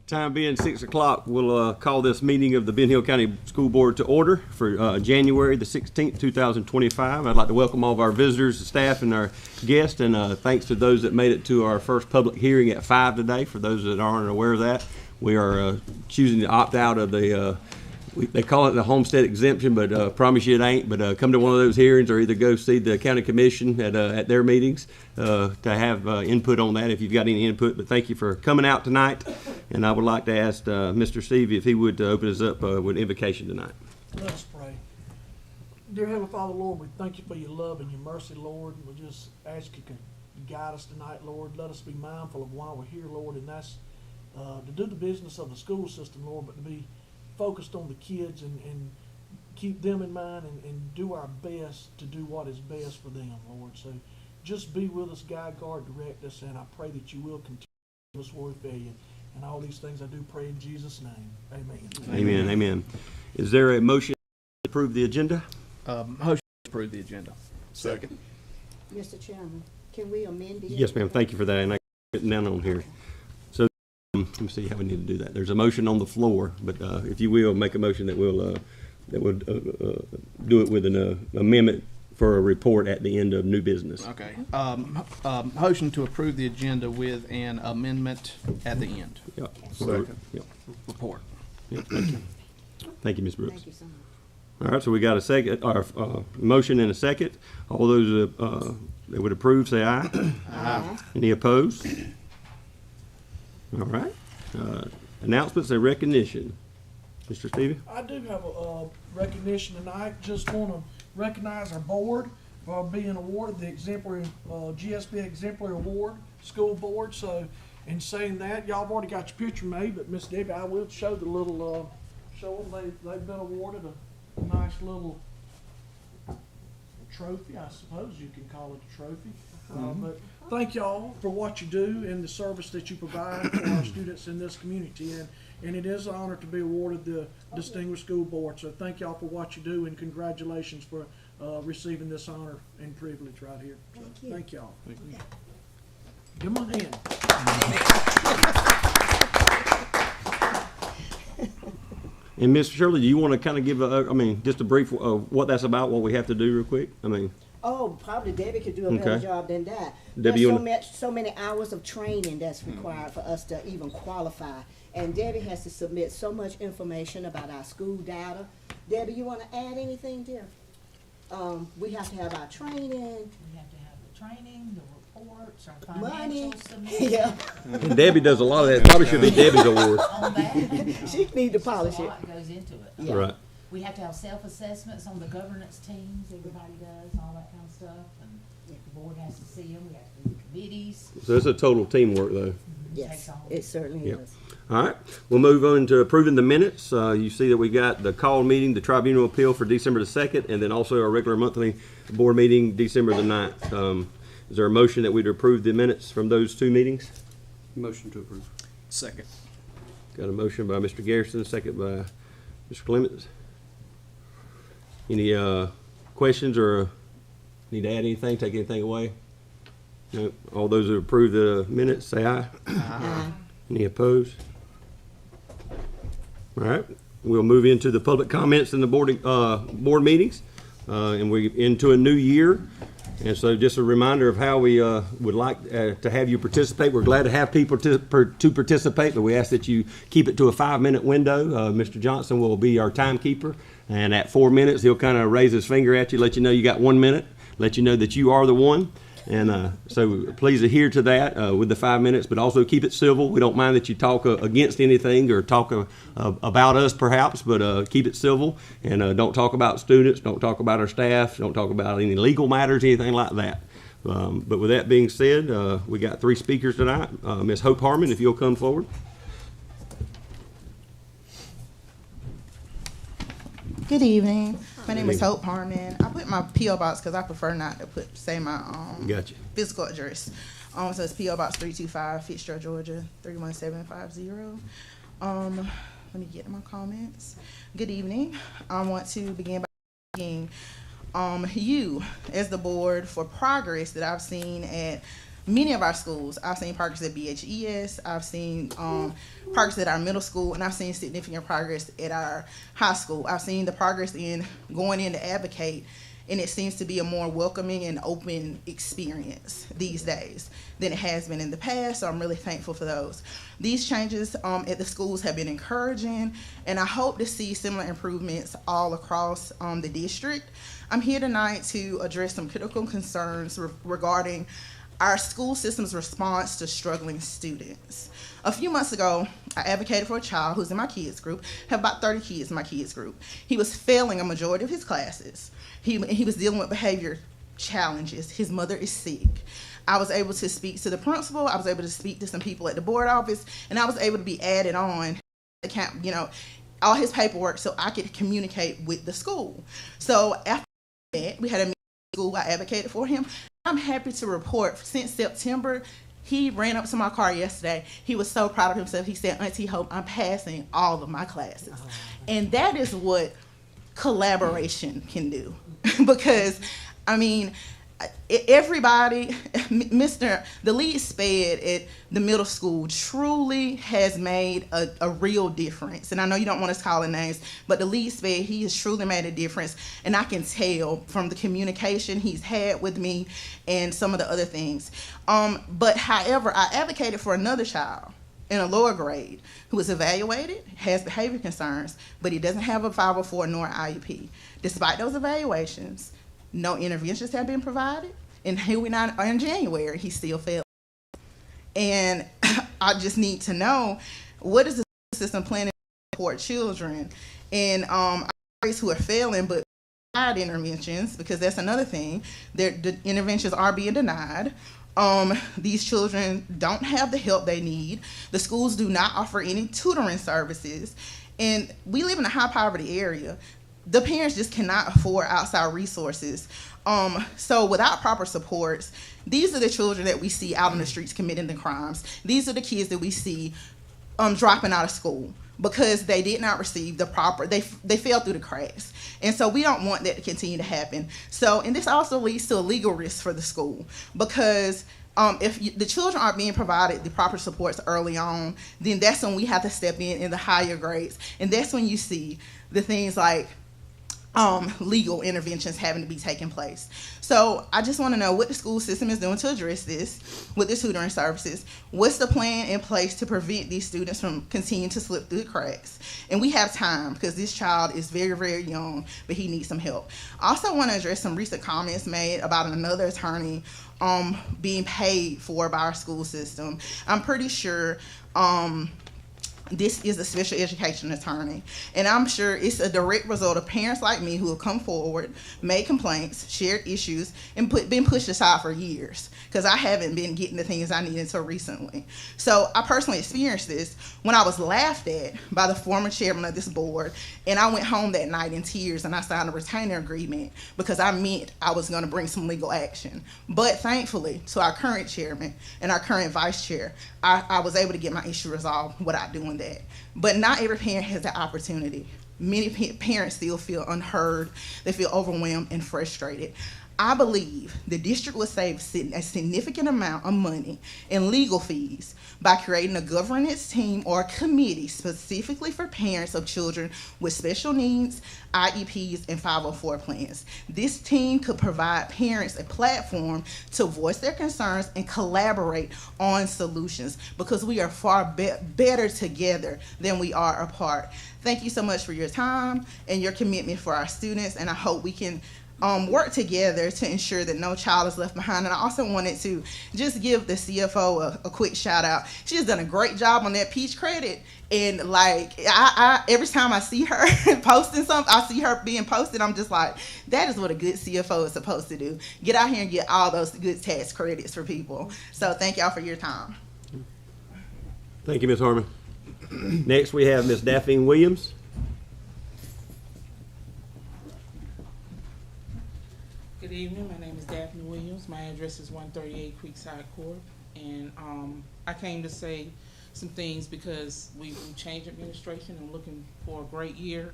Time being 6 o'clock, we'll call this meeting of the Ben Hill County School Board to order for January the 16th, 2025. I'd like to welcome all of our visitors, the staff, and our guests, and thanks to those that made it to our first public hearing at 5 today. For those that aren't aware of that, we are choosing to opt out of the they call it the homestead exemption, but promise you it ain't. But come to one of those hearings, or either go see the county commission at their meetings to have input on that if you've got any input. But thank you for coming out tonight, and I would like to ask Mr. Stevie if he would open us up with an invocation tonight. Let us pray. Dear Heavenly Father, Lord, we thank you for your love and your mercy, Lord. We just ask you to guide us tonight, Lord. Let us be mindful of why we're here, Lord, and that's to do the business of the school system, Lord, but to be focused on the kids and keep them in mind and do our best to do what is best for them, Lord. So just be with us, guide, guard, direct us, and I pray that you will continue us where we fail you. And all these things I do pray in Jesus' name. Amen. Amen. Amen. Is there a motion to approve the agenda? Motion to approve the agenda. Second. Mr. Chairman, can we amend it? Yes, ma'am. Thank you for that. And I got it down on here. So let me see how we need to do that. There's a motion on the floor, but if you will, make a motion that will do it with an amendment for a report at the end of new business. Okay. Motion to approve the agenda with an amendment at the end. Yep. Second. Yep. Report. Yep. Thank you. Thank you, Ms. Brooks. Thank you so much. All right, so we got a second, motion and a second. All those that would approve, say aye. Aye. Any opposed? All right. Announcements and recognition. Mr. Stevie? I do have a recognition tonight. Just want to recognize our board for being awarded the exemplary GSB Exemplary Award, school board. So, in saying that, y'all have already got your picture made, but Miss Debbie, I will show the little show them they've been awarded a nice little trophy. I suppose you can call it a trophy. But thank y'all for what you do and the service that you provide for our students in this community. And it is an honor to be awarded the Distinguished School Board. So thank y'all for what you do, and congratulations for receiving this honor and privilege right here. So Thank you. thank y'all. Give them a hand. And Ms. Shirley, do you want to kind of give just a brief what that's about, what we have to do real quick? Oh, probably Debbie could do a better Okay. job than that. Debbie, you There's so many hours of training that's required for us to even qualify. And Debbie has to submit so much information about our school data. Debbie, you want to add anything there? We have to have our training. We have to have the training, the reports, our Money. financial submission. Yeah, And Debbie does a lot of that. Probably should be Debbie's award. On that. she need to polish A it. lot goes into it. Yeah. Right. We have to have self-assessments on the governance teams, everybody does, all that kind of stuff, and the board has to see them, we have to do the committees. So it's a total teamwork, though. Yes, Takes all- it certainly Yep. is. All right, we'll move on to approving the minutes. You see that we got the call meeting, the tribunal appeal for December the 2nd, and then also our regular monthly board meeting, December the 9th. Is there a motion that we'd approve the minutes from those two meetings? Motion to approve. Second. Got a motion by Mr. Garrison, second by Mr. Clements. Any questions or need to add anything, take anything away? No. All those who approve the minutes, say aye. Aye. Any opposed? All right, we'll move into the public comments in the board meetings, and we're into a new year. And so just a reminder of how we would like to have you participate. We're glad to have people to participate, but we ask that you keep it to a 5-minute window. Mr. Johnson will be our timekeeper, and at 4 minutes, he'll kind of raise his finger at you, let you know you got 1 minute, let you know that you are the one. And so please adhere to that with the 5 minutes, but also keep it civil. We don't mind that you talk against anything or talk about us perhaps, but keep it civil, and don't talk about students, don't talk about our staff, don't talk about any legal matters, anything like that. But with that being said, we got 3 speakers tonight. Ms. Hope Harmon, if you'll come forward. Good evening. My name is Hope Harmon. I put my P.O. Box because I prefer not to say my Gotcha. physical address. So it's P.O. Box 325, Fitzgerald, Georgia, 31750. Let me get to my comments. Good evening. I want to begin by thanking you as the board for progress that I've seen at many of our schools. I've seen progress at BHES, I've seen progress at our middle school, and I've seen significant progress at our high school. I've seen the progress in going in to advocate, and it seems to be a more welcoming and open experience these days than it has been in the past, so I'm really thankful for those. These changes at the schools have been encouraging, and I hope to see similar improvements all across the district. I'm here tonight to address some critical concerns regarding our school system's response to struggling students. A few months ago, I advocated for a child who's in my kids group. I have about 30 kids in my kids group. He was failing a majority of his classes. He was dealing with behavior challenges. His mother is sick. I was able to speak to the principal. I was able to speak to some people at the board office, and I was able to be added on, all his paperwork so I could communicate with the school. So after that, we had a meeting at school. I advocated for him. I'm happy to report since September, he ran up to my car yesterday. He was so proud of himself. He said, "Auntie Hope, I'm passing all of my classes." And that is what collaboration can do. Because, I mean, everybody, the lead sped at the middle school truly has made a real difference. And I know you don't want us calling names, but the lead sped, he has truly made a difference. And I can tell from the communication he's had with me and some of the other things. But however, I advocated for another child in a lower grade who was evaluated, has behavior concerns, but he doesn't have a 504 nor IEP. Despite those evaluations, no interventions have been provided, and here we are in January, he still failed. And I just need to know, what is the system planning to support children and who are failing but denied interventions, because that's another thing. The interventions are being denied. These children don't have the help they need. The schools do not offer any tutoring services, and we live in a high poverty area. The parents just cannot afford outside resources. So without proper supports, these are the children that we see out on the streets committing the crimes. These are the kids that we see dropping out of school because they did not receive the proper, they fell through the cracks. And so we don't want that to continue to happen. So, and this also leads to a legal risk for the school, because if the children aren't being provided the proper supports early on, then that's when we have to step in the higher grades. And that's when you see the things like legal interventions having to be taking place. So I just want to know what the school system is doing to address this with the tutoring services. What's the plan in place to prevent these students from continuing to slip through the cracks? And we have time, because this child is very, very young, but he needs some help. I also want to address some recent comments made about another attorney being paid for by our school system. I'm pretty sure this is a special education attorney, and I'm sure it's a direct result of parents like me who have come forward, made complaints, shared issues, and been pushed aside for years, because I haven't been getting the things I needed until recently. So I personally experienced this when I was laughed at by the former chairman of this board, and I went home that night in tears, and I signed a retainer agreement because I meant I was going to bring some legal action. But thankfully, to our current chairman and our current vice chair, I was able to get my issue resolved without doing that. But not every parent has the opportunity. Many parents still feel unheard. They feel overwhelmed and frustrated. I believe the district will save a significant amount of money in legal fees by creating a governance team or committee specifically for parents of children with special needs, IEPs, and 504 plans. This team could provide parents a platform to voice their concerns and collaborate on solutions, because we are far better together than we are apart. Thank you so much for your time and your commitment for our students, and I hope we can work together to ensure that no child is left behind. And I also wanted to just give the CFO a quick shout out. She has done a great job on that Peach credit, and like I every time I see her posting something, I see her being posted, I'm just like, that is what a good CFO is supposed to do. Get out here and get all those good tax credits for people. So thank y'all for your time. Thank you, Ms. Harmon. Next, we have Ms. Daphne Williams. Good evening. My name is Daphne Williams. My address is 138 Creekside Court, and I came to say some things because we've changed administration and looking for a great year,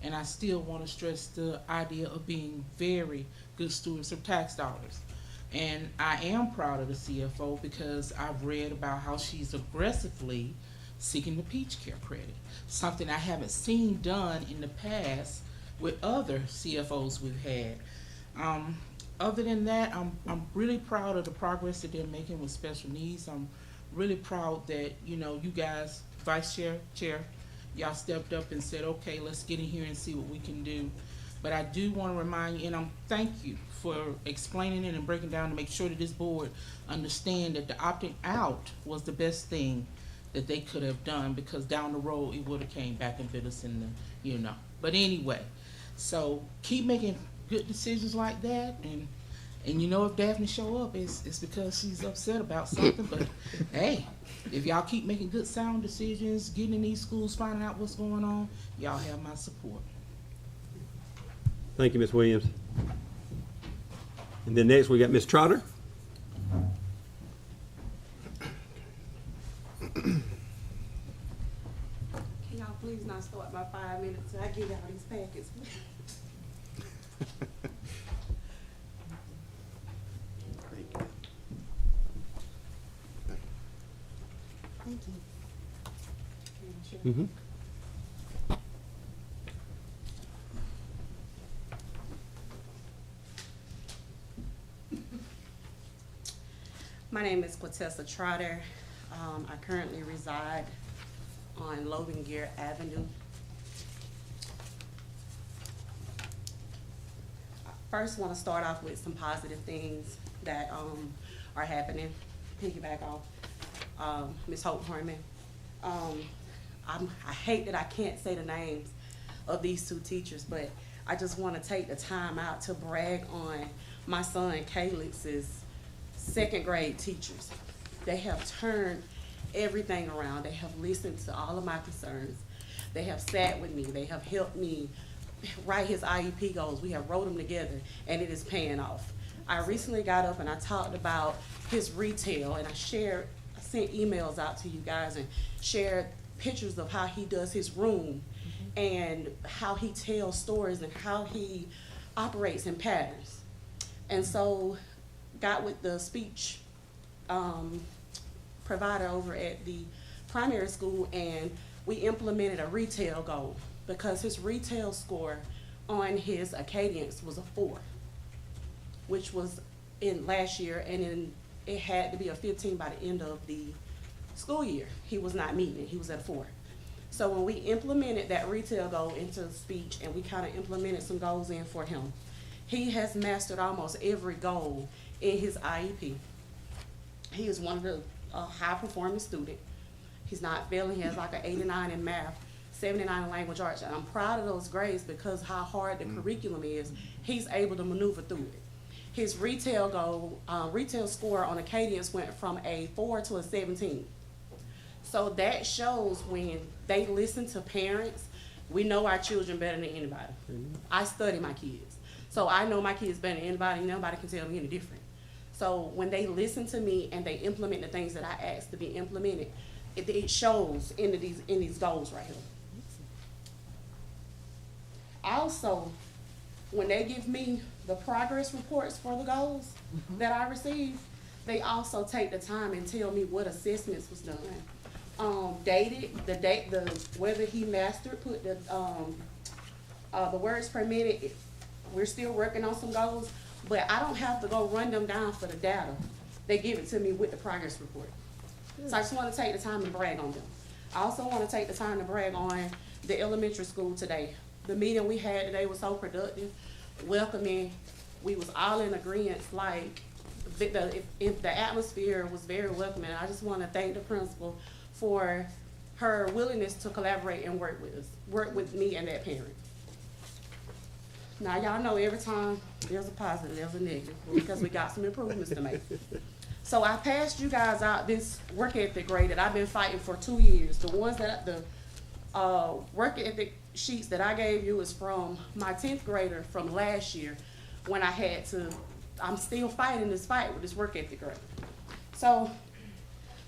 and I still want to stress the idea of being very good stewards of tax dollars. And I am proud of the CFO because I've read about how she's aggressively seeking the Peach Care credit, something I haven't seen done in the past with other CFOs we've had. Other than that, I'm really proud of the progress that they're making with special needs. I'm really proud that, you know, you guys, Vice Chair, y'all stepped up and said, okay, let's get in here and see what we can do. But I do want to remind you, and thank you for explaining it and breaking down to make sure that this board understand that the opting out was the best thing that they could have done, because down the road it would have came back and bit us in the, you know. But anyway, so keep making good decisions like that, and you know, if Daphne show up, it's because she's upset about something. But hey, if y'all keep making good sound decisions, getting in these schools, finding out what's going on, y'all have my support. Thank you, Ms. Williams. And then next we got Ms. Trotter. Can y'all please not start my 5 minutes till I get out these packets? Thank you. Mm-hmm. My name is Quatessa Trotter. I currently reside on Logan Gear Avenue. I first want to start off with some positive things that are happening. Piggyback off Ms. Hope Harmon. I hate that I can't say the names of these two teachers, but I just want to take the time out to brag on my son Calix's second grade teachers. They have turned everything around. They have listened to all of my concerns. They have sat with me. They have helped me write his IEP goals. We have wrote them together, and it is paying off. I recently got up and I talked about his retail, and I sent emails out to you guys and shared pictures of how he does his room and how he tells stories and how he operates in patterns. And so got with the speech provider over at the primary school, and we implemented a retail goal because his retail score on his Acadians was a 4, which was in last year, and then it had to be a 15 by the end of the school year. He was not meeting it, he was at a 4. So when we implemented that retail goal into speech and we kind of implemented some goals in for him, he has mastered almost every goal in his IEP. He is one of the high-performing students. He's not failing. He has like an 89 in math, 79 in language arts, and I'm proud of those grades because how hard the curriculum is. He's able to maneuver through it. His retail goal, retail score on Acadians went from a 4 to a 17. So that shows when they listen to parents, we know our children better than anybody. I study my kids. So I know my kids better than anybody. Nobody can tell me any different. So when they listen to me and they implement the things that I ask to be implemented, it shows in these goals right here. Also, when they give me the progress reports for the goals that I receive, they also take the time and tell me what assessments was done. Dated, whether he mastered, put the words per minute. We're still working on some goals, but I don't have to go run them down for the data. They give it to me with the progress report. So I just want to take the time and brag on them. I also want to take the time to brag on the elementary school today. The meeting we had today was so productive, welcoming. We was all in agreement, like the atmosphere was very welcoming. I just want to thank the principal for her willingness to collaborate and work with us, work with me and that parent. Now, y'all know every time there's a positive, there's a negative, because we got some improvements to make. So I passed you guys out this work ethic grade that I've been fighting for 2 years. The ones that, the work ethic sheets that I gave you is from my 10th grader from last year when I had to, I'm still fighting this fight with this work ethic grade. So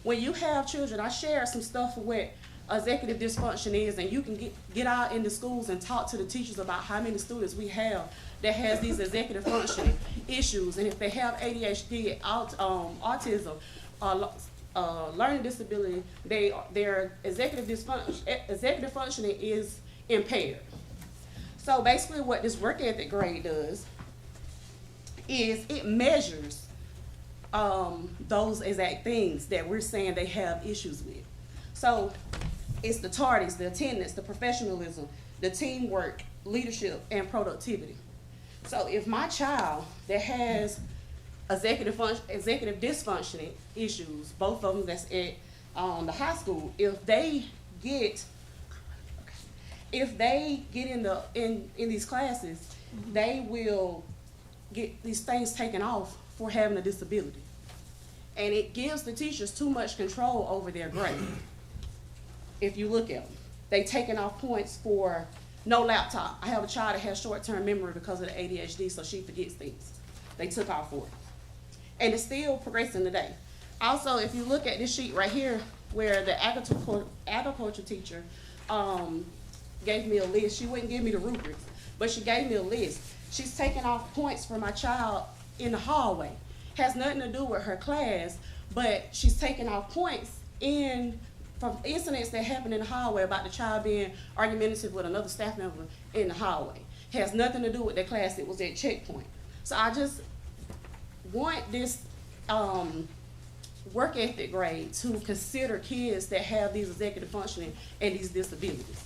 when you have children, I shared some stuff with executive dysfunction is, and you can get out in the schools and talk to the teachers about how many students we have that has these executive functioning issues, and if they have ADHD, autism, learning disability, their executive functioning is impaired. So basically what this work ethic grade does is it measures those exact things that we're saying they have issues with. So it's the tardies, the attendance, the professionalism, the teamwork, leadership, and productivity. So if my child that has executive dysfunctioning issues, both of them that's at the high school, if they get in these classes, they will get these things taken off for having a disability. And it gives the teachers too much control over their grade. If you look at them, they taking off points for no laptop. I have a child that has short-term memory because of the ADHD, so she forgets things. They took off for it. And it's still progressing today. Also, if you look at this sheet right here, where the agriculture teacher gave me a list. She wouldn't give me the rubrics, but she gave me a list. She's taking off points for my child in the hallway. Has nothing to do with her class, but she's taking off points from incidents that happened in the hallway about the child being argumentative with another staff member in the hallway. Has nothing to do with their class. It was their checkpoint. So I just want this work ethic grade to consider kids that have these executive functioning and these disabilities.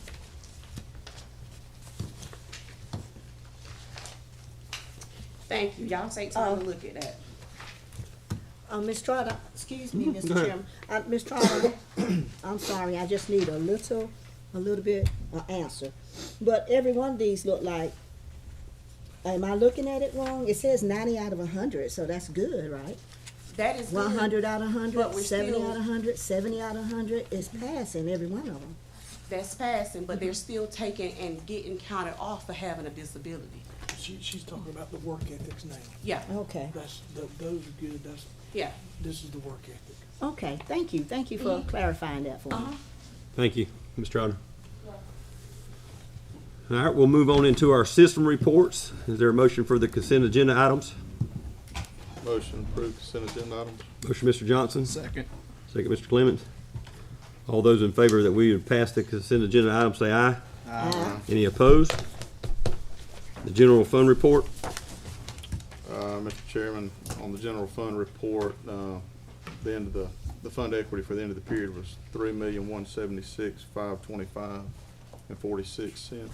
Thank you. Y'all take time to look at that. Ms. Trotter, excuse me, Go Mr. ahead. Chairman. Ms. Trotter, I'm sorry, I just need a little bit answer. But every one of these look like, am I looking at it wrong? It says 90 out of 100, so that's good, right? That is good, 100 out of 100, but we're 70 still- out of 100, 70 out of 100 is passing every one of them. That's passing, but they're still taking and getting counted off for having a disability. She's talking about the work ethics now. Yeah, Okay, Those are good, yeah. this is the work ethic. okay, thank you for clarifying that for me. Uh-huh. Thank you, Ms. Trotter. All right, we'll move on into our system reports. Is there a motion for the consent agenda items? Motion approved consent agenda items. Motion, Mr. Johnson. Second. Second, Mr. Clemens. All those in favor that we would pass the consent agenda items, say aye. Aye. Any opposed? The general fund report. Mr. Chairman, on the general fund report, the end of the fund equity for the end of the period was $3,176,525.46.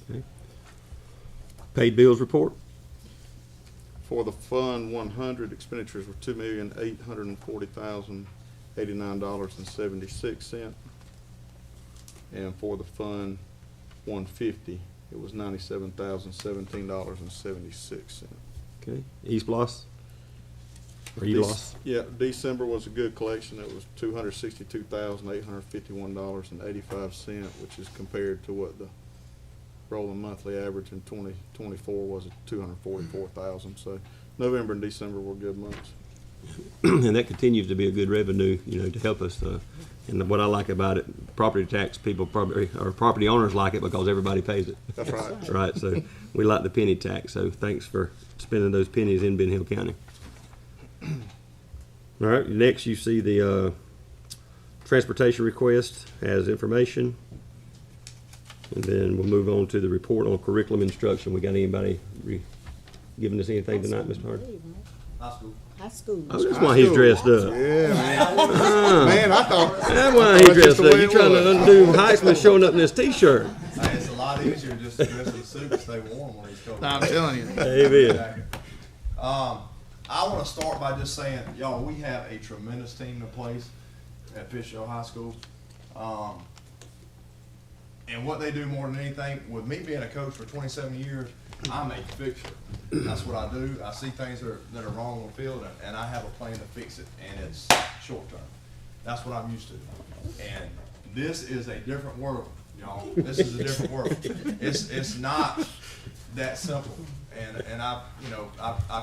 Okay. Paid bills report. For the Fund 100, expenditures were $2,840,089.76. And for the Fund 150, it was $97,017.76. Okay. East Bloss. Or E-Loss. Yeah, December was a good collection. It was $262,851.85, which is compared to what the rolling monthly average in 2024 was at $244,000. So November and December were good months. And that continues to be a good revenue, to help us. And what I like about it, property tax people property owners like it because everybody pays it. That's right. Right, so we like the penny tax, so thanks for spending those pennies in Ben Hill County. All right, next you see the transportation request as information. And then we'll move on to the report on curriculum instruction. We got anybody giving us anything tonight, Mr. Hart? High school. Oh, that's why he's dressed up. Yeah, man, I thought. That's why he dressed up. You trying to undo Heisman showing up in his T-shirt. Hey, it's a lot easier just to dress in a suit and stay warm when he's cold. I'm telling you. Amen. I want to start by just saying, y'all, we have a tremendous team in place at Fitzgerald High School. And what they do more than anything, with me being a coach for 27 years, I'm a fixer. That's what I do. I see things that are wrong on the field, and I have a plan to fix it, and it's short term. That's what I'm used to. And this is a different world, y'all. This is a different world. It's not that simple. And I've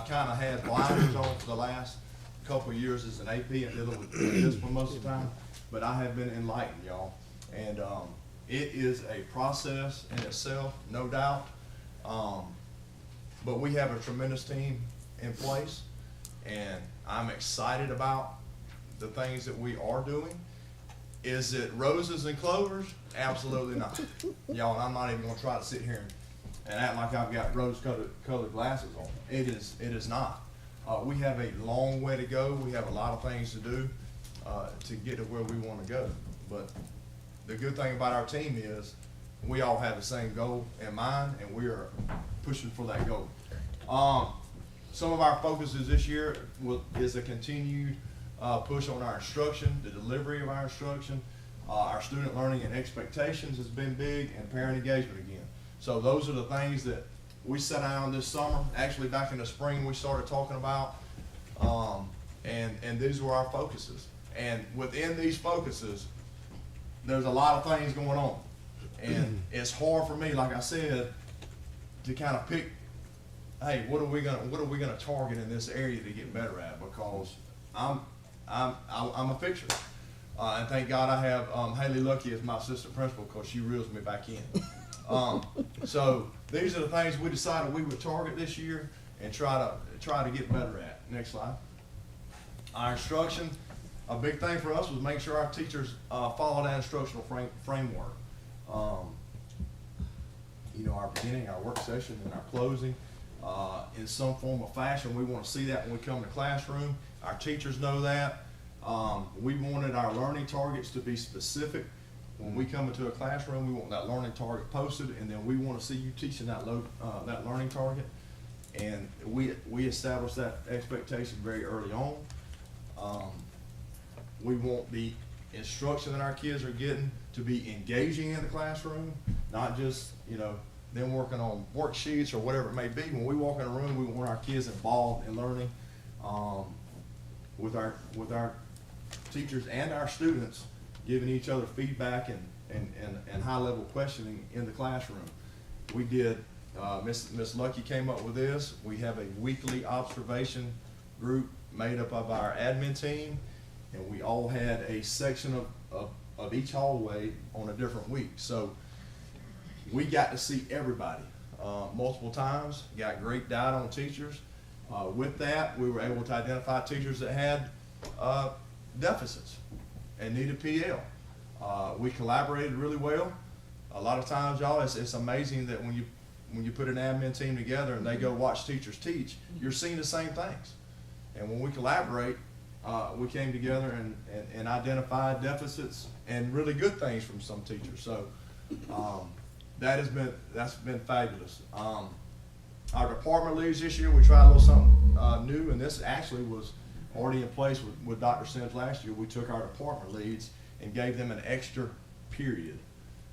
kind of had blinders on for the last couple of years as an AP and dealing with this one most of the time. But I have been enlightened, y'all. And, it is a process in itself, no doubt. But we have a tremendous team in place, and I'm excited about the things that we are doing. Is it roses and clovers? Absolutely not. Y'all, I'm not even gonna try to sit here and act like I've got rose-colored glasses on. It is not. We have a long way to go. We have a lot of things to do to get to where we wanna go. But the good thing about our team is we all have the same goal in mind, and we are pushing for that goal. Some of our focuses this year is a continued push on our instruction, the delivery of our instruction. Our student learning and expectations has been big, and parent engagement again. So those are the things that we sat down this summer. Actually, back in the spring, we started talking about, and these were our focuses. And within these focuses, there's a lot of things going on. And it's hard for me, like I said, to kind of pick, hey, what are we gonna target in this area to get better at? Because I'm a fixer. And thank God I have Haley Lucky as my assistant principal, because she reels me back in. So these are the things we decided we would target this year and try to get better at. Next slide. Our instruction, a big thing for us was make sure our teachers follow that instructional framework. Our beginning, our work session, and our closing, in some form or fashion. We want to see that when we come to classroom. Our teachers know that. We wanted our learning targets to be specific. When we come into a classroom, we want that learning target posted, and then we want to see you teaching that learning target. And we established that expectation very early on. We want the instruction that our kids are getting to be engaging in the classroom, not just, them working on worksheets or whatever it may be. When we walk in a room, we want our kids involved in learning, with our teachers and our students, giving each other feedback and high level questioning in the classroom. We did, Miss Lucky came up with this. We have a weekly observation group made up of our admin team, and we all had a section of each hallway on a different week. So we got to see everybody multiple times, got great data on teachers. With that, we were able to identify teachers that had deficits and needed PL. We collaborated really well. A lot of times, y'all, it's amazing that when you put an admin team together and they go watch teachers teach, you're seeing the same things. And when we collaborate, we came together and identified deficits and really good things from some teachers. So that's been fabulous. Our department leads this year, we tried a little something new, and this actually was already in place with Dr. Sims last year. We took our department leads and gave them an extra period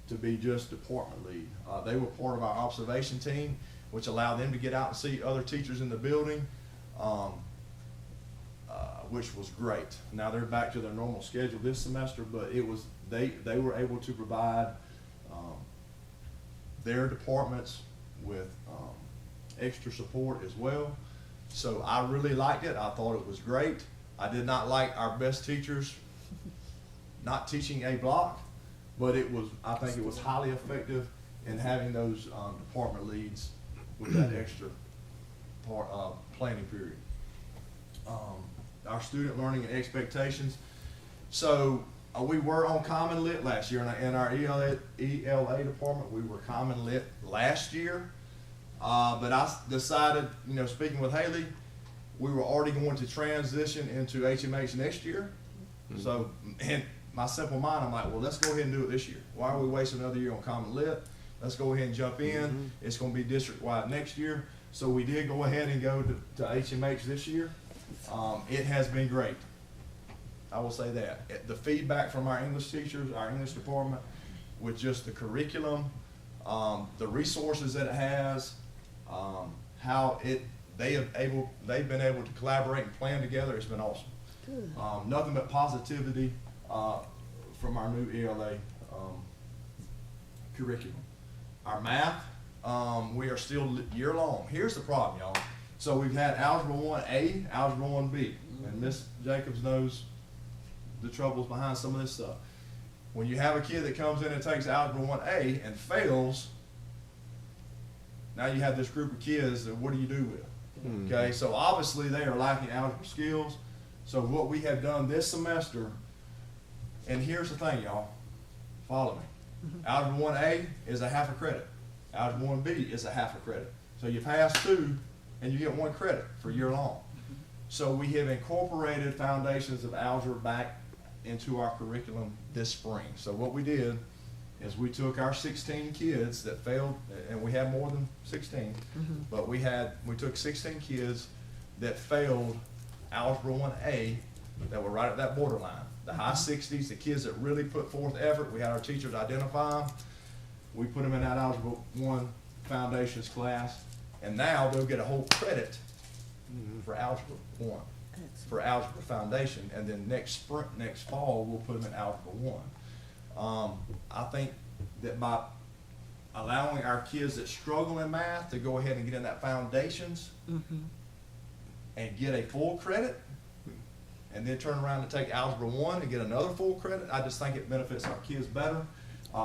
to be just department lead. They were part of our observation team, which allowed them to get out and see other teachers in the building, which was great. Now they're back to their normal schedule this semester, but they were able to provide their departments with extra support as well. So I really liked it. I thought it was great. I did not like our best teachers not teaching a block, but I think it was highly effective in having those department leads with that extra planning period. Our student learning and expectations. So we were on Common Lit last year. In our ELA department, we were Common Lit last year. But I decided, speaking with Haley, we were already going to transition into HMH next year. Mm-hmm. So, in my simple mind, I'm like, well, let's go ahead and do it this year. Why are we wasting another year on Common Lit? Let's go ahead and jump in. Mm-hmm. It's going to be district-wide next year. So we did go ahead and go to HMH this year. It has been great. I will say that. The feedback from our English teachers, our English department, with just the curriculum, the resources that it has, how they've been able to collaborate and plan together, it's been awesome. Good. Nothing but positivity from our new ELA curriculum. Our math, we are still year long. Here's the problem, y'all. So we've had Algebra 1A, Algebra 1B, and Miss Jacobs knows the troubles behind some of this stuff. when you have a kid that comes in and takes Algebra 1A and fails, now you have this group of kids that what do you do with? Okay, so obviously they are lacking algebra skills. So what we have done this semester, and here's the thing, y'all, follow me. Algebra 1A is a half a credit. Algebra 1B is a half a credit. So you pass 2 and you get 1 credit for year long. So we have incorporated foundations of algebra back into our curriculum this spring. So what we did is we took our 16 kids that failed, and we had more than 16, but we took 16 kids that failed Algebra 1A that were right at that borderline. The high 60s, the kids that really put forth effort, we had our teachers identify them. We put them in that Algebra 1 Foundations class, and now they'll get a whole credit for Algebra 1, for Algebra Foundation, and then next fall, we'll put them in Algebra 1. I think that by allowing our kids that struggle in math to go ahead and get in that Foundations and get a full credit, and then turn around and take Algebra 1 and get another full credit, I just think it benefits our kids better.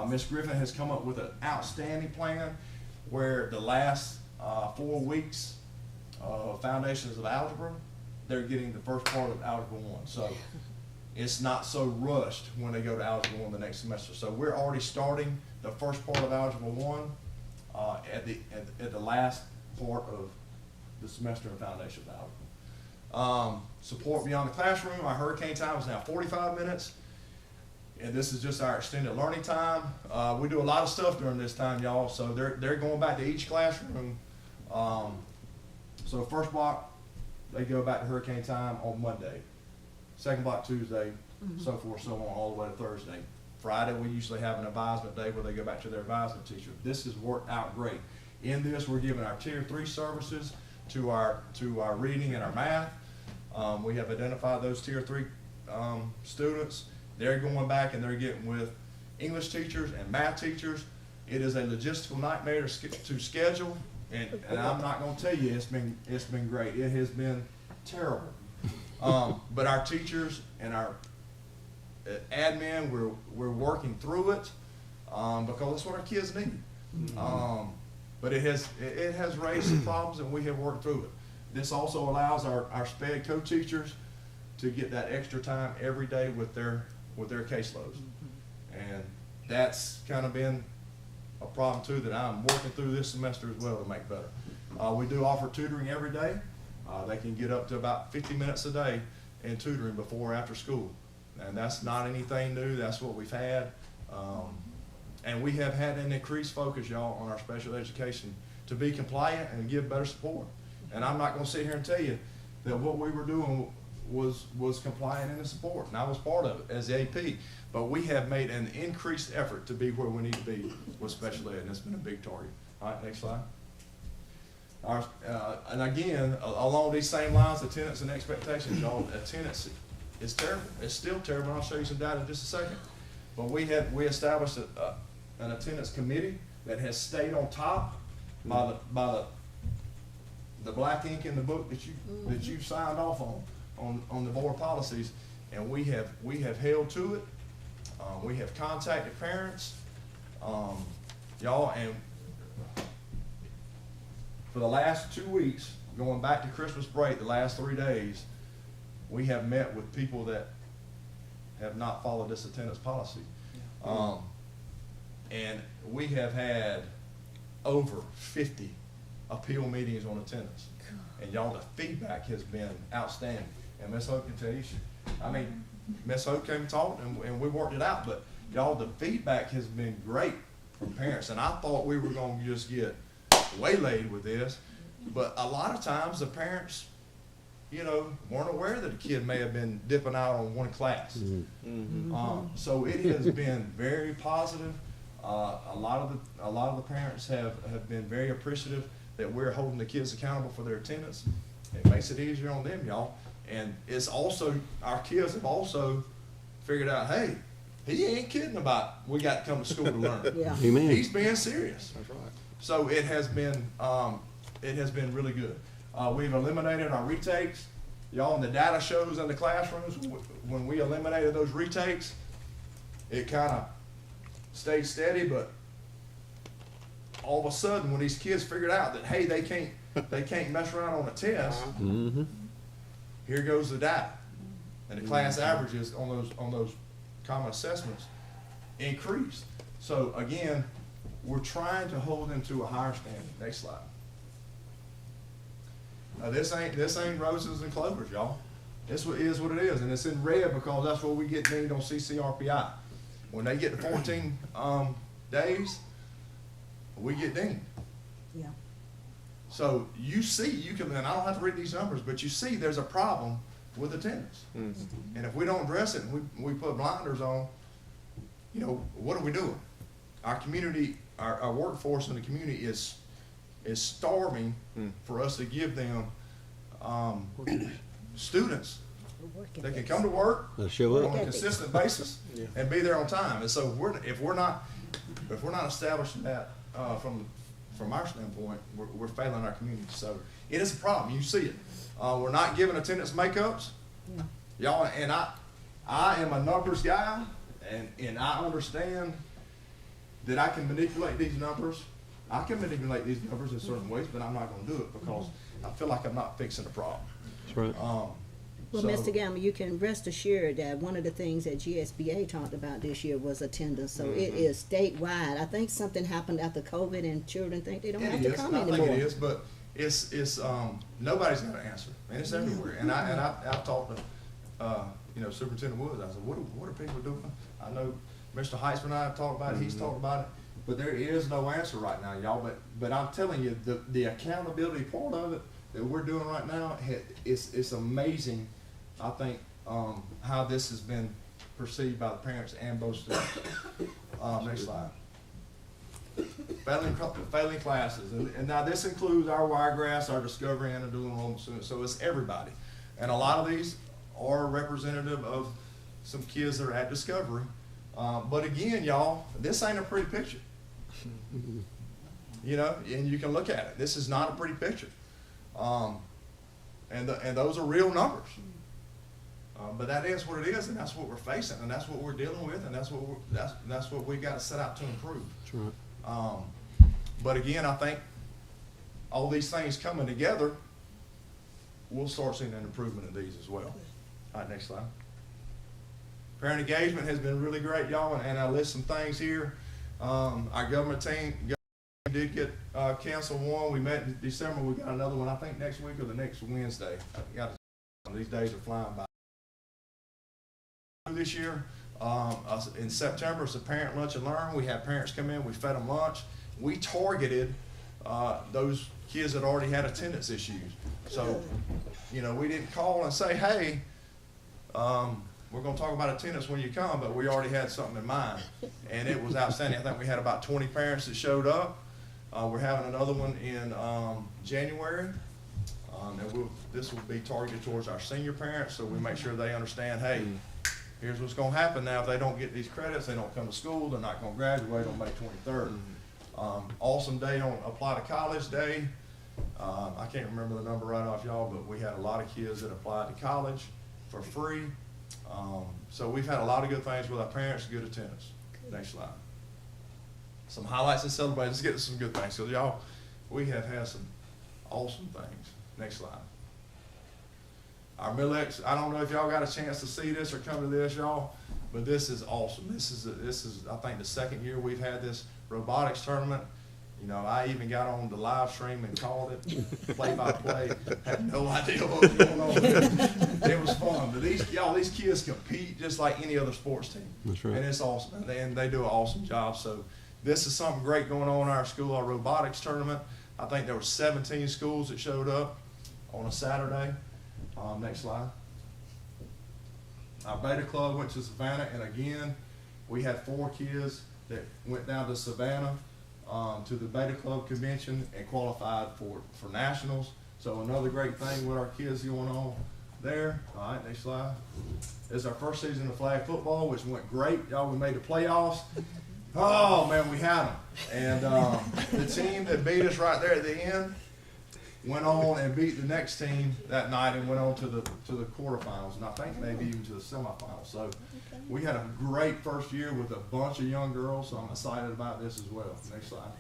Ms. Griffin has come up with an outstanding plan where the last 4 weeks of Foundations of Algebra, they're getting the first part of Algebra 1. So it's not so rushed when they go to Algebra 1 the next semester. So we're already starting the first part of Algebra 1 at the last part of the semester in Foundation of Algebra. Support beyond the classroom, our hurricane time is now 45 minutes. And this is just our extended learning time. We do a lot of stuff during this time, y'all. So they're going back to each classroom. So first block, they go back to hurricane time on Monday. Second block Tuesday, so forth, so on, all the way to Thursday. Friday, we usually have an advisement day where they go back to their advisement teacher. This has worked out great. In this, we're giving our Tier 3 services to our reading and our math. We have identified those Tier 3 students. They're going back and they're getting with English teachers and math teachers. It is a logistical nightmare to schedule, and I'm not going to tell you it's been great. It has been terrible. But our teachers and our admin, we're working through it because that's what our kids need. But it has raised some problems, and we have worked through it. This also allows our SPED co-teachers to get that extra time every day with their caseloads. And that's kind of been a problem too that I'm working through this semester as well to make better. We do offer tutoring every day. They can get up to about 50 minutes a day in tutoring before or after school. And that's not anything new, that's what we've had. And we have had an increased focus, y'all, on our special education to be compliant and give better support. And I'm not gonna sit here and tell you that what we were doing was compliant in the support, and I was part of it as the AP. But we have made an increased effort to be where we need to be with special ed, and it's been a big target. All right, next slide. And again, along these same lines, attendance and expectations, y'all, attendance is terrible. It's still terrible, and I'll show you some data in just a second. But we established an attendance committee that has stayed on top by the black ink in the book that you signed off on the board policies, and we have held to it. We have contacted parents, y'all, and for the last 2 weeks, going back to Christmas break, the last 3 days, we have met with people that have not followed this attendance policy. And we have had over 50 appeal meetings on attendance. And y'all, the feedback has been outstanding. And Ms. Hope can tell you, Ms. Hope came and talked, and we worked it out, but y'all, the feedback has been great from parents. And I thought we were gonna just get waylaid with this, but a lot of times the parents, weren't aware that a kid may have been dipping out on one class. So it has been very positive. A lot of the parents have been very appreciative that we're holding the kids accountable for their attendance. It makes it easier on them, y'all. And it's also, our kids have also figured out, hey, he ain't kidding about we got to come to school to learn. Yeah. Amen. He's being serious. That's right. So it has been really good. We've eliminated our retakes. Y'all, and the data shows in the classrooms, when we eliminated those retakes, it kind of stayed steady, but all of a sudden, when these kids figured out that, hey, they can't mess around on a test, here goes the data. And the class averages on those common assessments increased. So again, we're trying to hold them to a higher standard. Next slide. Now this ain't roses and clovers, y'all. This is what it is, and it's in red because that's what we get dinged on CCRPI. When they get to 14 days, we get dinged. Yeah. So you can, and I don't have to read these numbers, but you see there's a problem with attendance. And if we don't address it and we put blinders on, you know, what are we doing? Our community, our workforce in the community is starving for us to give them students that can come to work Show up. on a consistent basis and be there on time. And so if we're not establishing that from our standpoint, we're failing our community. So it is a problem. You see it. We're not giving attendance makeups. Y'all, and I am a numbers guy, and I understand that I can manipulate these numbers. I can manipulate these numbers in certain ways, but I'm not going to do it because I feel like I'm not fixing the problem. That's right. Well, Mr. Gamble, you can rest assured that one of the things that GSBA talked about this year was attendance. So it is statewide. I think something happened after COVID and children think they don't have to come anymore. I think it is, but it's nobody's got an answer, and it's everywhere. And I've talked to Superintendent Woods. I said, what are people doing? I know Mr. Heisman and I have talked about it. He's talked about it, but there is no answer right now, y'all. But I'm telling you, the accountability part of it that we're doing right now, it's amazing. I think how this has been perceived by the parents and both students. Next slide. Failing classes, and now this includes our Wiregrass, our Discovery, and our dual enrollment students. So it's everybody, and a lot of these are representative of some kids that are at Discovery. But again, y'all, this ain't a pretty picture. You know, and you can look at it. This is not a pretty picture, and those are real numbers. But that is what it is, and that's what we're facing, and that's what we're dealing with, and that's what we got to set out to improve. That's right. But again, I think all these things coming together, we'll start seeing an improvement in these as well. All right, next slide. Parent engagement has been really great, y'all, and I list some things here. Our government team did get canceled one. We met in December. We got another one, I think, next week or the next Wednesday. These days are flying by. This year, in September, it's a parent lunch and learn. We had parents come in. We fed them lunch. We targeted those kids that already had attendance issues. So, you know, we didn't call and say, hey, we're going to talk about attendance when you come, but we already had something in mind. And it was outstanding. I think we had about 20 parents that showed up. We're having another one in January. And this will be targeted towards our senior parents, so we make sure they understand, hey, here's what's going to happen now. If they don't get these credits, they don't come to school, they're not going to graduate on May 23rd. Awesome day on Apply to College Day. I can't remember the number right off, y'all, but we had a lot of kids that applied to college for free. So we've had a lot of good things with our parents, good attendance. Next slide. Some highlights and celebrations. Let's get to some good things. So y'all, we have had some awesome things. Next slide. Our Millex, I don't know if y'all got a chance to see this or come to this, y'all, but this is awesome. This is I think the second year we've had this robotics tournament. You know, I even got on the live stream and called it play by play. Had no idea what was going on. It was fun. But these kids compete just like any other sports team. That's right. And it's awesome. And they do an awesome job. So this is something great going on in our school, our robotics tournament. I think there were 17 schools that showed up on a Saturday. Next slide. Our Beta Club went to Savannah, and again, we had 4 kids that went down to Savannah to the Beta Club convention and qualified for nationals. So another great thing with our kids going on there. All right, next slide. This is our first season of flag football, which went great. Y'all, we made the playoffs. Oh man, we had them. And the team that beat us right there at the end, went on and beat the next team that night and went on to the quarterfinals, and I think maybe even to the semifinals. So we had a great first year with a bunch of young girls, so I'm excited about this as well. Next slide.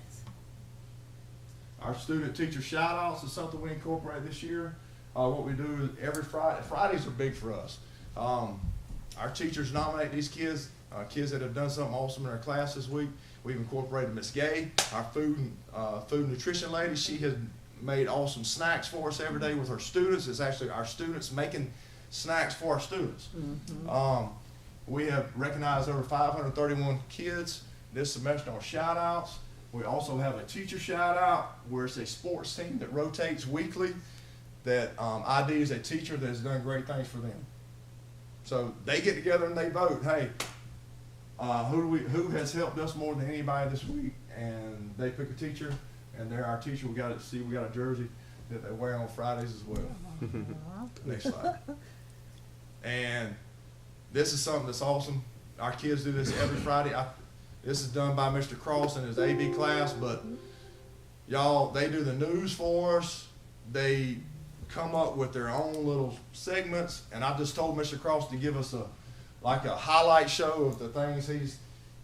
Our student teacher shout outs is something we incorporate this year. What we do is every Fridays are big for us. Our teachers nominate these kids, kids that have done something awesome in our class this week. We've incorporated Miss Gay, our food nutrition lady. She has made awesome snacks for us every day with her students. It's actually our students making snacks for our students. We have recognized over 531 kids this semester on shout outs. We also have a teacher shout out where it's a sports team that rotates weekly that ID is a teacher that has done great things for them. So they get together and they vote, hey, who has helped us more than anybody this week? And they pick a teacher, and they're our teacher. We got a jersey that they wear on Fridays as well. Next slide. And this is something that's awesome. Our kids do this every Friday. This is done by Mr. Cross and his AB class, but y'all, they do the news for us. They come up with their own little segments, and I just told Mr. Cross to give us a highlight show of the things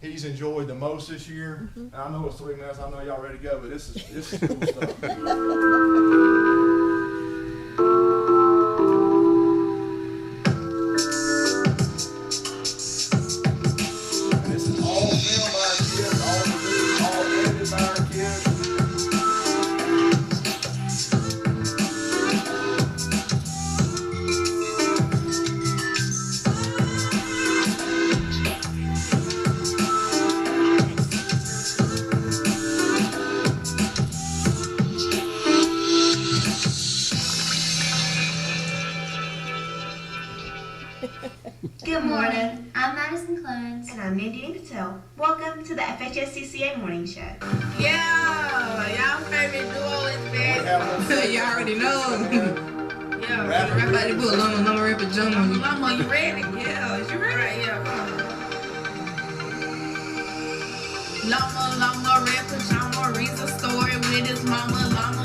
he's enjoyed the most this year. And I know it's 3 minutes. I know y'all ready to go, but this is cool stuff. Good morning. I'm Madison Clarence. And I'm Nandini Patel. Welcome to the FHSCCA Morning Show. Yeah, y'all favorite duo is back. You already know. Yeah, right by the book. Lama rapper Jumbo. Lama, you ready? Yeah, is you ready? Right, yeah, come on. Lama rapper Jumbo reads a story with his mama.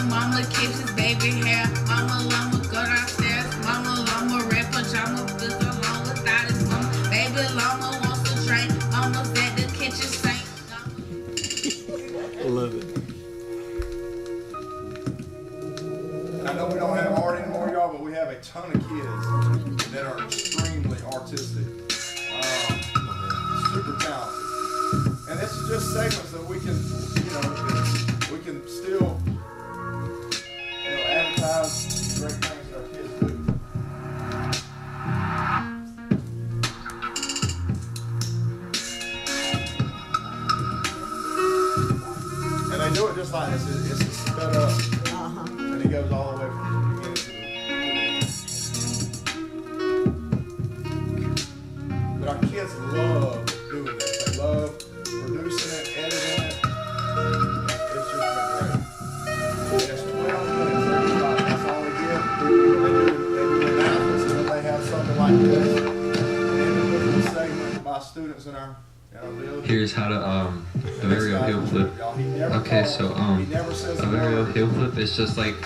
Mama keeps his baby hair. Lama go downstairs. Lama rapper Jumbo builds along without his mama. Baby Lama wants to drink. Mama's at the kitchen sink. I love it. I know we don't have art anymore, y'all, but we have a ton of kids that are extremely artistic, super talented. And this is just segments that we can still, advertise great things that our kids do. And they do it just like this. It's sped up. And it goes all the way from the beginning to the But our kids love doing this. They love producing it, editing it. It's just been great. It's 12 minutes everybody. That's all we get. They do announcements, and then they have something like this. An individual segment by students in our building. Here's how to do aerial heel flip. Okay, so a aerial heel flip is just like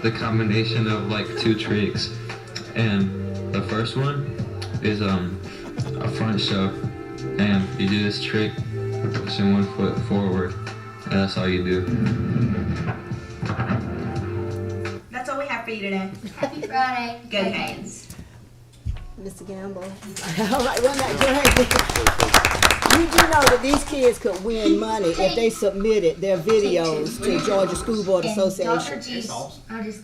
the combination of like two tricks, and the first one is a front shove, and you do this trick pushing one foot forward, and that's all you do. That's all we have for you today. Happy Friday. Go Canes. Mr. Gamble. All right, wasn't that great? You do know that these kids could win money if they submitted their videos to Georgia School Board Association.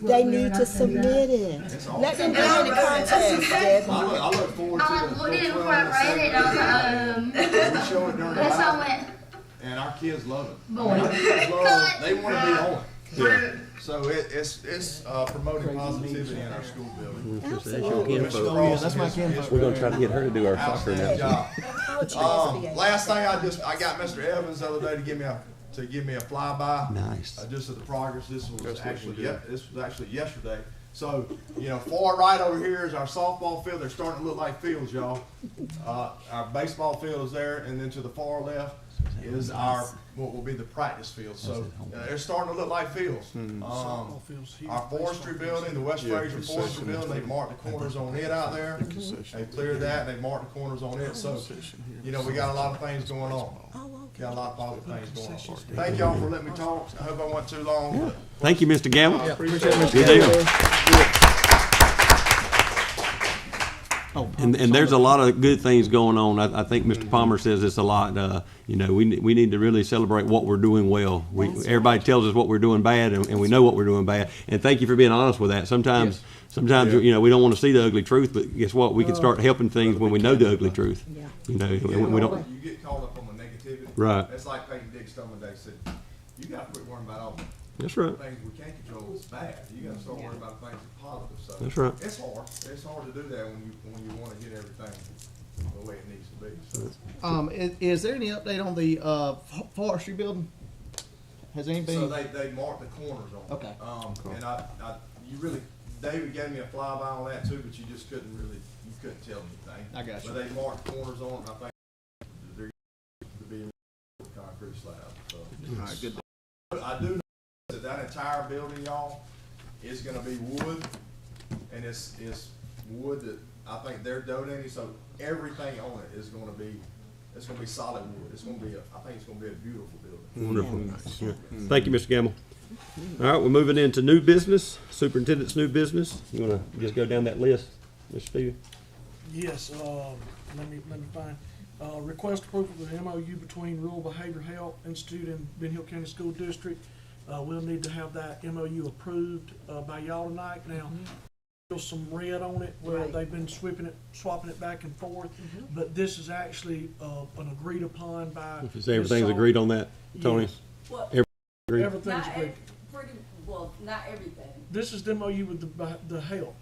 They need to submit it. Let them get in the contest, Deb. I look forward to I looked at it before I read it, and I was we show it during the that's how live, I went. and our kids love it. Boy. Our kids love it. They want to be on it. Yeah. So it's promoting positivity in our school building. Absolutely. Mr. Cross that's my and kinfolk. his We're gonna try to get her to do our soccer outstanding now. job. Last thing I got Mr. Evans the other day to give me a flyby. Nice. Just of the progress. This was actually yesterday. So, far right over here is our softball field. They're starting to look like fields, y'all. Our baseball field is there, and then to the far left is what will be the practice field. So they're starting to look like fields. Softball field's here, Our forestry baseball building, the West Yeah, Fraser Forestry concession building, they marked the corners on it out there. They cleared that, and they marked the corners on it. So, we got a lot of things going on. Got a lot of positive things going on. Thank y'all for letting me talk. I hope I went too long, but Thank you, Mr. Gamble. Appreciate it, Mr. Good deal. Gamble. Oh, And there's a lot of good things going on. I think Mr. Palmer says this a lot. We need to really celebrate what we're doing well. Everybody tells us what we're doing bad, and we know what we're doing bad. And thank you for being honest with that. Sometimes we don't want to see the ugly truth, but guess what? We can start helping things when we know the ugly truth. Yeah. We don't. you get caught up on the negativity. Right. It's like Peyton Dick Stoneman Day said, you gotta quit worrying about all the That's right. things we can't control that's bad. You gotta start worrying about things that's positive. So That's right. It's hard. It's hard to do that when you wanna get everything the way it needs to be. So, Is there any update on the forestry building? Has anybody? so they marked the corners on it. Okay. And David gave me a flyby on that too, but you just couldn't tell anything. I got you. But they marked corners on it, and I think they're to be concrete slab. So. All right, good. I do know that entire building, y'all, is gonna be wood, and it's wood that I think they're donating, so everything on it is gonna be, it's gonna be solid wood. It's gonna be I think it's gonna be a beautiful building. Wonderful. Yeah. Thank you, Mr. Gamble. All right, we're moving into new business, superintendent's new business. You wanna just go down that list, Mr. Stevens? Yes, let me find, request approval of the MOU between Rural Behavioral Health Institute and Ben Hill County School District. We'll need to have that MOU approved, by y'all tonight. Now, there's some red on it where Right. they've been swapping it back and forth, but this is actually, an agreed upon by. Is everything's agreed on that, Tony? Yes. Well, Agreed? Everything's not agreed. pretty, well, not everything. This is the MOU with the health.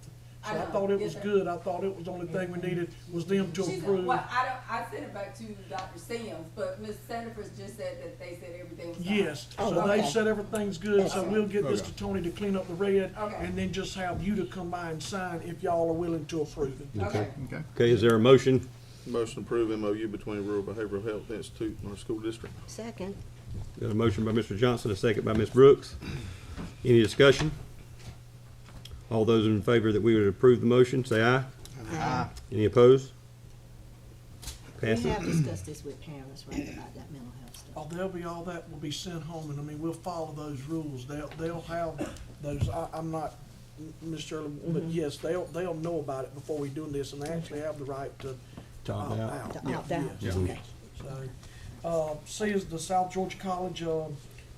So I I know. thought it was Yes, sir. good. I thought it was the only thing we needed was them to approve. Well, I sent it back to Dr. Sims, but Ms. Sanders just said that they said everything was fine. Yes, Oh, so they okay. said everything's good, so we'll get this to Tony to clean up the red, Okay. and then just have you to come by and sign if y'all are willing to approve it. Okay. Okay, is there a motion? Motion to approve MOU between Rural Behavioral Health Institute and our school district. Second. Got a motion by Mr. Johnson, a second by Ms. Brooks. Any discussion? All those in favor that we would approve the motion, say aye. Aye. Any opposed? We Passes. have discussed this with parents, right, about that mental health stuff. Oh, there'll be all that will be sent home, and I mean, we'll follow those rules. They'll have those, I'm not, Ms. Shirley, but yes, they'll know about it before we do this, and they actually have the right to opt out. To opt out, Yes. okay. So, C is the South Georgia College,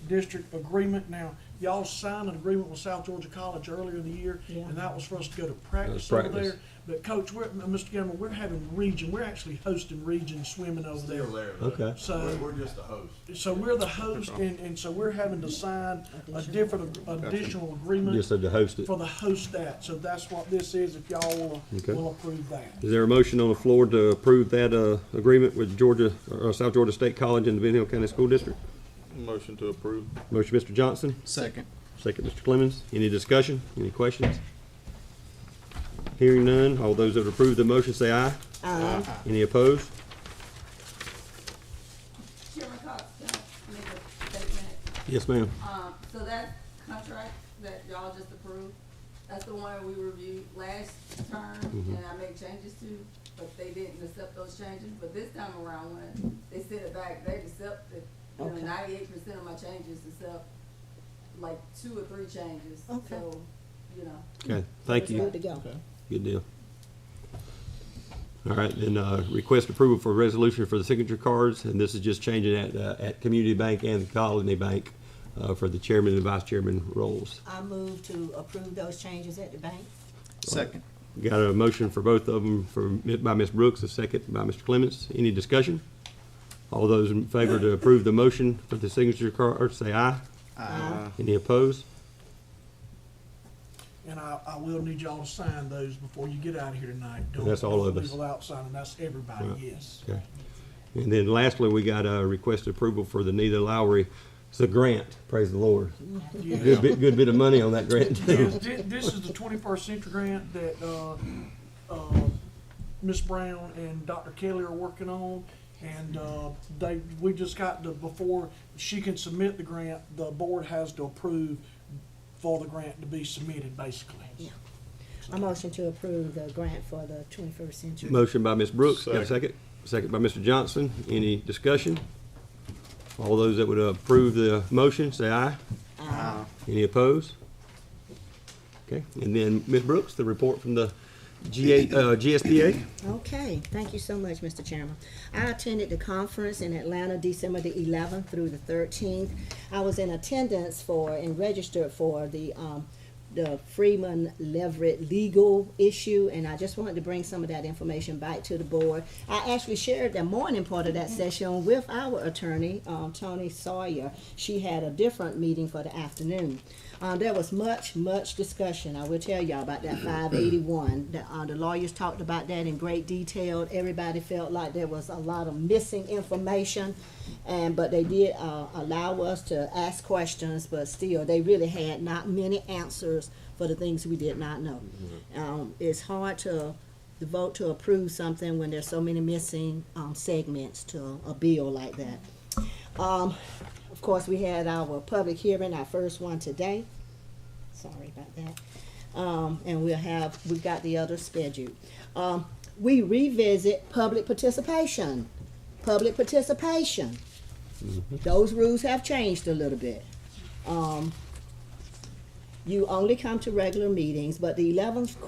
district agreement. Now, y'all signed an agreement with South Georgia College earlier in the year, Yeah. and that was for us to go to practice Practice. over there. But Coach, Mr. Gamble, we're having we're actually hosting region swimming over there. Still there. Okay. So, We're just a host. so we're the host, and so we're having to sign a different additional agreement Just said to host it. for the host that. So that's what this is, if y'all Okay. will approve that. Is there a motion on the floor to approve that, agreement with South Georgia State College and the Ben Hill County School District? Motion to approve. Motion, Mr. Johnson, Second. second, Mr. Clemmons. Any discussion? Any questions? Hearing none, all those that approve the motion say aye. Aye. Any opposed? Chairman Cox, can I make a statement? Yes, ma'am. So that contract that y'all just approved, that's the one we reviewed last term, and I made changes to, but they didn't accept those changes. But this time around, when they sent it back, they accepted, Okay. 98% of my changes, except like 2 or 3 changes. Okay. So, Okay, thank you. Good to go. Good deal. All right, then, request approval for resolution for the signature cards, and this is just changing at Community Bank and Colony Bank, for the chairman and vice chairman roles. I move to approve those changes at the bank. Second. Got a motion for both of them by Ms. Brooks, a second by Mr. Clements. Any discussion? All those in favor to approve the motion for the signature cards, say aye. Aye. Any opposed? And I will need y'all to sign those before you get out of here tonight. Don't That's all of us. leave without signing. That's everybody, Right. yes. Okay. And then lastly, we got a request approval for the Nita Lowry. It's a grant, praise the Lord. Yeah. Good bit of money on that grant too. Yes, this is the 21st Century Grant that Ms. Brown and Dr. Kelly are working on. And we just got to, before she can submit the grant, the board has to approve for the grant to be submitted, basically. Yeah. A motion to approve the grant for the 21st century. Motion by Ms. Brooks, got a second? Second by Mr. Johnson. Any discussion? All those that would approve the motion, say aye. Aye. Any opposed? Okay, and then Ms. Brooks, the report from the GSBA. Okay, thank you so much, Mr. Chairman. I attended the conference in Atlanta, December the 11th through the 13th. I was in attendance for and registered for the Freeman Leverett legal issue, and I just wanted to bring some of that information back to the board. I actually shared the morning part of that session with our attorney, Tony Sawyer. She had a different meeting for the afternoon. There was much discussion. I will tell y'all about that 581. The lawyers talked about that in great detail. Everybody felt like there was a lot of missing information, but they did allow us to ask questions, but still, they really had not many answers for the things we did not know. It's hard to vote to approve something when there's so many missing segments to a bill like that. Of course, we had our public hearing, our first one today. Sorry about that. And we've got the other scheduled. We revisit public participation. Public participation. Those rules have changed a little bit. You only come to regular meetings, but the 11th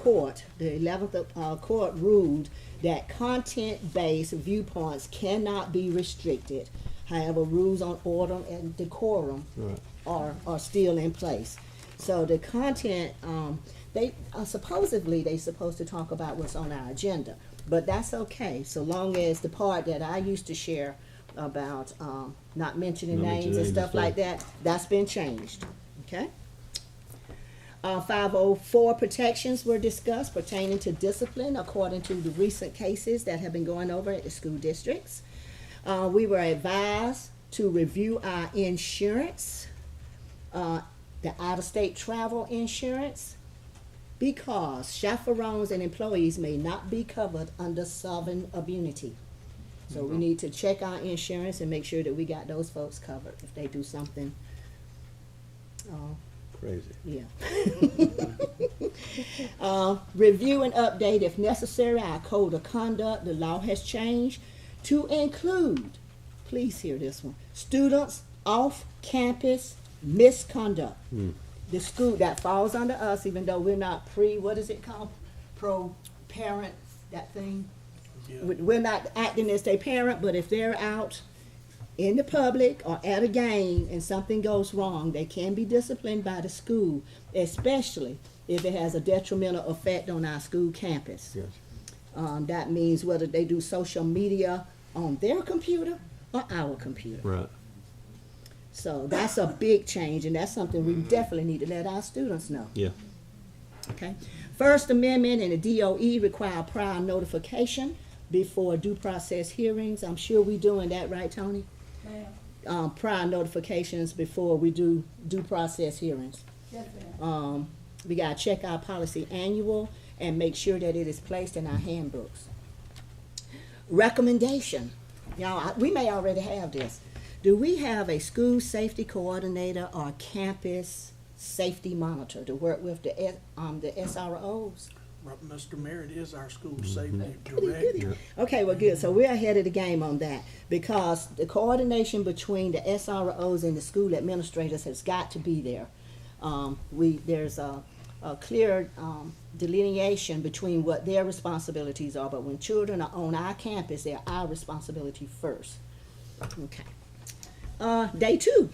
court ruled that content-based viewpoints cannot be restricted. However, rules on order and decorum are still in place. So the content, they supposedly they're supposed to talk about what's on our agenda, but that's okay, so long as the part that I used to share about not mentioning names and stuff like that, that's been changed, okay? 504 protections were discussed pertaining to discipline according to the recent cases that have been going over at the school districts. We were advised to review our insurance, the out-of-state travel insurance, because chaperones and employees may not be covered under sovereign immunity. So we need to check our insurance and make sure that we got those folks covered if they do something crazy. Yeah. Review and update, if necessary, our code of conduct. The law has changed to include, please hear this one, students off-campus misconduct. The school, that falls under us, even though we're not what is it called? Pro-parent, that thing? Yeah. We're not acting as their parent, but if they're out in the public or at a game and something goes wrong, they can be disciplined by the school, especially if it has a detrimental effect on our school campus. Yes. That means whether they do social media on their computer or our computer. Right. So that's a big change, and that's something we definitely need to let our students know. Yeah. Okay. First Amendment and the DOE require prior notification before due process hearings. I'm sure we're doing that, right, Tony? Prior notifications before we do due process hearings. Yes, ma'am. We gotta check our policy annual and make sure that it is placed in our handbooks. Recommendation. Y'all, we may already have this. Do we have a school safety coordinator or campus safety monitor to work with the SROs? Mr. Merritt is our school safety director. Okay, well, good. So we're ahead of the game on that, because the coordination between the SROs and the school administrators has got to be there. There's a clear delineation between what their responsibilities are, but when children are on our campus, they're our responsibility first. Okay. Day 2.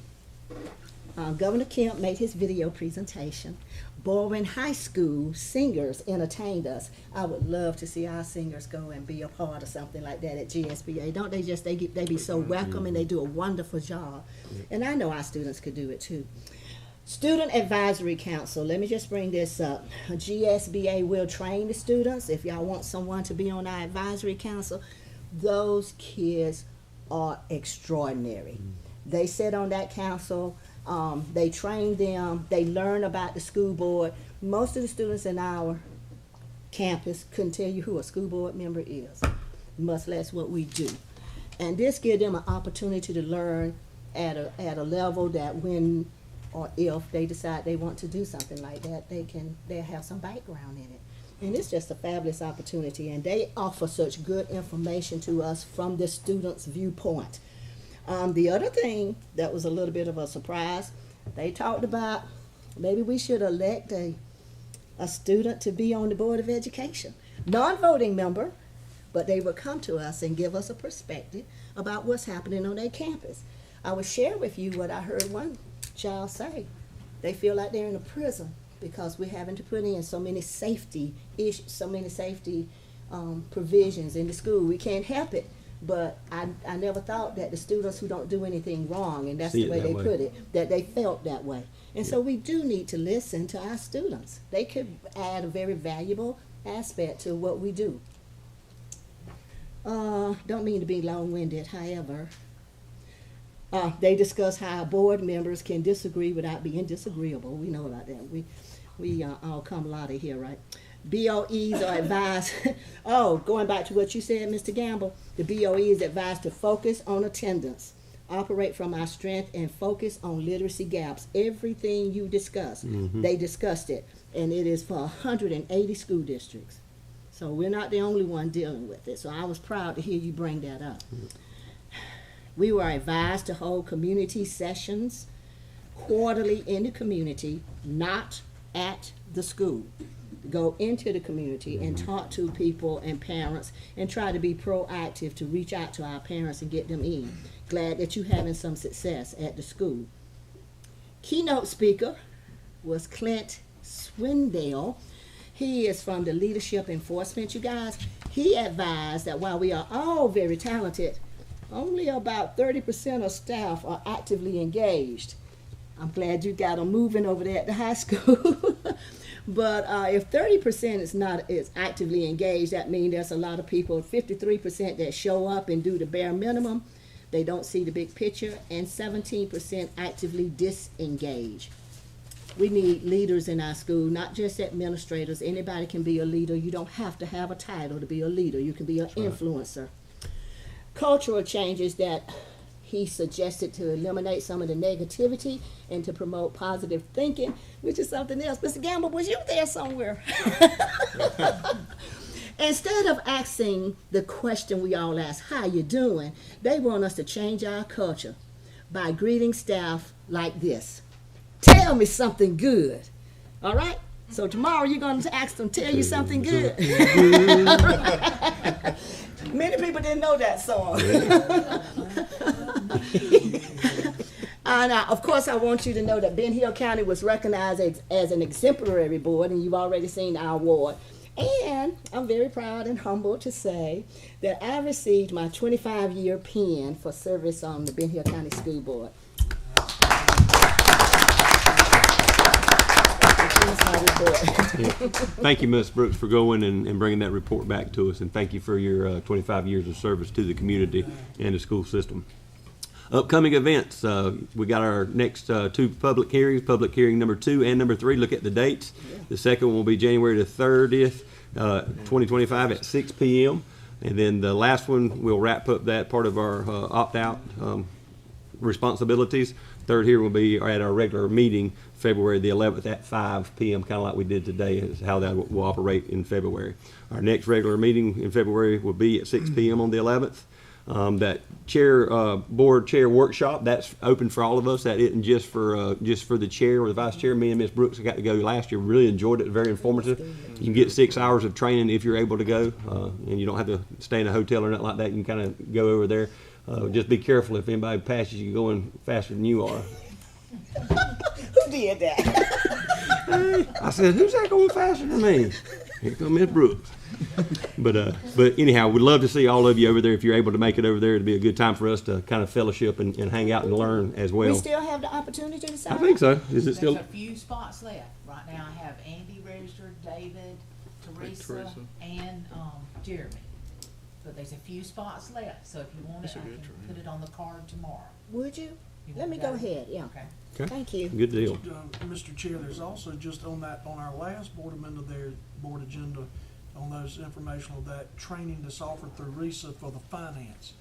Governor Kemp made his video presentation. Baldwin High School singers entertained us. I would love to see our singers go and be a part of something like that at GSBA. Don't they just, they be so welcome, and they do a wonderful job. And I know our students could do it too. Student Advisory Council, let me just bring this up. GSBA will train the students. If y'all want someone to be on our advisory council, those kids are extraordinary. They sit on that council. They train them, they learn about the school board. Most of the students in our campus couldn't tell you who a school board member is, much less what we do. And this gives them an opportunity to learn at a level that when or if they decide they want to do something like that, they'll have some background in it. And it's just a fabulous opportunity, and they offer such good information to us from the student's viewpoint. The other thing that was a little bit of a surprise, they talked about maybe we should elect a student to be on the Board of Education. Non-voting member, but they would come to us and give us a perspective about what's happening on their campus. I will share with you what I heard one child say. They feel like they're in a prison because we're having to put in so many safety issues, so many safety provisions in the school. We can't help it, but I never thought that the students who don't do anything wrong, and that's the way they put it, that they felt that way. And so we do need to listen to our students. They could add a very valuable aspect to what we do. Don't mean to be long-winded, however. They discuss how board members can disagree without being disagreeable. We know about that. We all come lauded here, right? BOEs are advised, going back to what you said, Mr. Gamble, the BOE is advised to focus on attendance, operate from our strength, and focus on literacy gaps. Everything you discussed, they discussed it, and it is for 180 school districts. So we're not the only one dealing with it. So I was proud to hear you bring that up. We were advised to hold community sessions quarterly in the community, not at the school. Go into the community and talk to people and parents and try to be proactive to reach out to our parents and get them in. Glad that you're having some success at the school. Keynote speaker was Clint Swindell. He is from the Leadership Enforcement, you guys. He advised that while we are all very talented, only about 30% of staff are actively engaged. I'm glad you got them moving over there at the high school. But if 30% is actively engaged, that means there's a lot of people, 53% that show up and do the bare minimum. They don't see the big picture, and 17% actively disengage. We need leaders in our school, not just administrators. Anybody can be a leader. You don't have to have a title to be a leader. You can be an influencer. Cultural changes that he suggested to eliminate some of the negativity and to promote positive thinking, which is something else. Mr. Gamble, was you there somewhere? Instead of asking the question we all ask, how you doing, they want us to change our culture by greeting staff like this. Tell me something good. All right? So tomorrow you're going to ask them, tell you something good. Many people didn't know that song. And of course, I want you to know that Ben Hill County was recognized as an exemplary board, and you've already seen our award. And I'm very proud and humbled to say that I received my 25-year pin for service on the Ben Hill County School Board. Thank you, Ms. Brooks, for going and bringing that report back to us, and thank you for your 25 years of service to the community and the school system. Upcoming events, we got our next two public hearings, public hearing number 2 and number 3. Look at the dates. The second one will be January the 30th, 2025 at 6 p.m. And then the last one, we'll wrap up that part of our opt-out responsibilities. Third here will be at our regular meeting, February the 11th at 5 p.m., kind of like we did today, is how that will operate in February. Our next regular meeting in February will be at 6 p.m. on the 11th. That board chair workshop, that's open for all of us. That isn't just for the chair or the vice chair. Me and Ms. Brooks got to go last year. Really enjoyed it. Very informative. You can get 6 hours of training if you're able to go, and you don't have to stay in a hotel or nothing like that. You can kind of go over there. Just be careful if anybody passes you going faster than you are. Who did that? I said, who's that going faster than me? Here comes Ms. Brooks. But anyhow, we'd love to see all of you over there. If you're able to make it over there, it'd be a good time for us to kind of fellowship and hang out and learn as well. We still have the opportunity to sign I think so. Is it still? There's a few spots left. Right now I have Andy registered, David, Teresa, and Jeremy. But there's a few spots left, so if you want it, I can put it on the card tomorrow. Would you? Let me go ahead, yeah. Okay. Thank you. Good deal. Mr. Chair, there's also just on our last board agenda, on those informational, that training that's offered through RESA for the finance.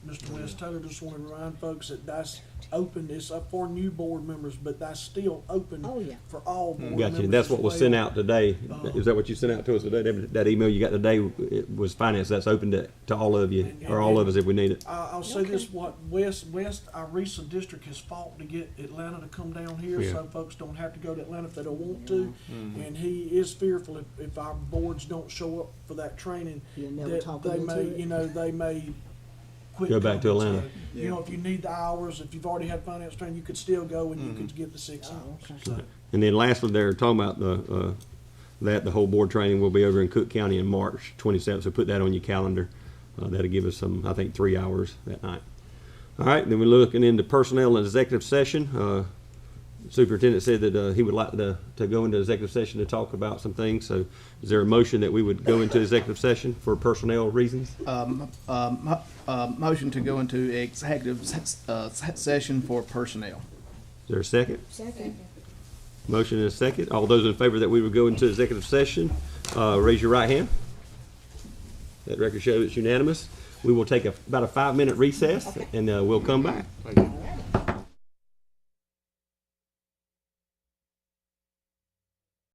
Mr. West Taylor, just want to remind folks that that's open, it's up for new board members, but that's still open Oh, yeah. for all board members. Got you. That's what as was well. sent out today. Is that what you sent out to us today? That email you got today, it was finance. That's open to all of you, or all of us if we need it. I'll say this, what West, our RISA district has fought to get Atlanta to come down here, Yeah. so folks don't have to go to Atlanta if they don't want to. And he is fearful if our boards don't show up for that training, You'll never that talk they them into may, it. they may quit. Go back to coming. Atlanta. So, you know, if you need the hours, if you've already had finance training, you could still go and you could get the 6 hours. So, And then lastly, they're talking about the whole board training will be over in Cook County in March 27th. So put that on your calendar. That'll give us some, I think, 3 hours that night. All right, then we're looking into personnel and executive session. Superintendent said that he would like to go into executive session to talk about some things. So is there a motion that we would go into executive session for personnel reasons? Motion to go into executive session for personnel. Is there a second? Second. Motion and a second. All those in favor that we would go into executive session, raise your right hand. That record shows it's unanimous. We will take about a 5-minute recess and we'll come back. Thank you.